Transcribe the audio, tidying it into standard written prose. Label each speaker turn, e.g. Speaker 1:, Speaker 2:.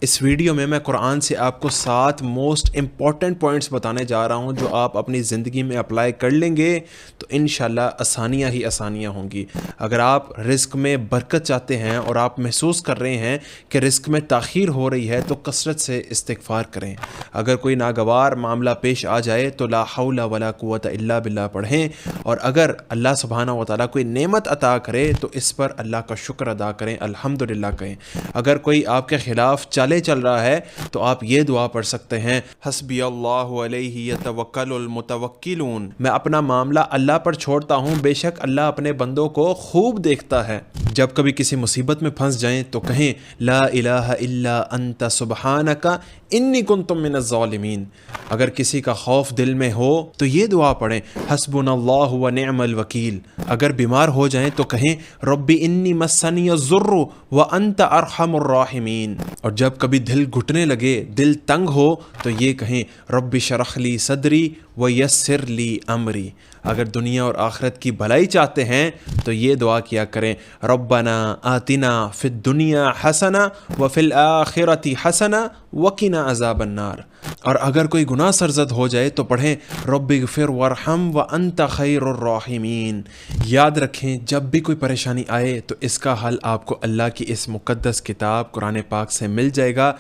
Speaker 1: اس video میں قرآن سے آپ کو 7 موسٹ امپورٹنٹ پوائنٹس بتانے جا رہا ہوں جو آپ اپنی زندگی میں اپلائی کر لیں گے تو انشاءاللہ آسانیاں ہی آسانیاں ہوں گی۔ اگر آپ رزق میں برکت چاہتے ہیں اور آپ محسوس کر رہے ہیں کہ رزق میں تاخیر ہو رہی ہے تو کثرت سے استغفار کریں۔ اگر کوئی ناگوار معاملہ پیش آ جائے تو لا حول ولا قوت الا باللہ پڑھیں، اور اگر اللہ سبحانہ و تعالیٰ کوئی نعمت عطا کرے تو اس پر اللہ کا شکر ادا کریں، الحمدللہ کہیں۔ اگر کوئی آپ کے خلاف چل رہا ہے تو آپ یہ دعا پڑھ سکتے ہیں، حسبی اللہ علیہ یتوکل المتوکلون، میں اپنا معاملہ اللہ پر چھوڑتا ہوں، بے شک اللہ اپنے بندوں کو خوب دیکھتا ہے۔ جب کبھی کسی مصیبت میں پھنس جائیں تو کہیں لا الہ الا انت سبحانک انی کنت من الظالمین۔ اگر کسی کا خوف دل میں ہو تو یہ دعا پڑھیں، حسبنا اللہ ونعم الوکیل۔ اگر بیمار ہو جائیں تو کہیں رب انی مسنی الضر وانت ارحم الراحمین۔ اور جب کبھی دل گھٹنے لگے، دل تنگ ہو تو یہ کہیں رب اشرح لی صدری ویسر لی امری۔ اگر دنیا اور آخرت کی بھلائی چاہتے ہیں تو یہ دعا کیا کریں، ربنا آتنا فی الدنیا حسنہ وفی الآخرۃ حسنہ وقنا عذاب النار۔ اور اگر کوئی گناہ سرزد ہو جائے تو پڑھیں رب اغفر وارحم وانت خیر الراحمین۔ یاد رکھیں جب بھی کوئی پریشانی آئے تو اس کا حل آپ کو اللہ کی اس مقدس کتاب قرآن پاک سے مل جائے گا۔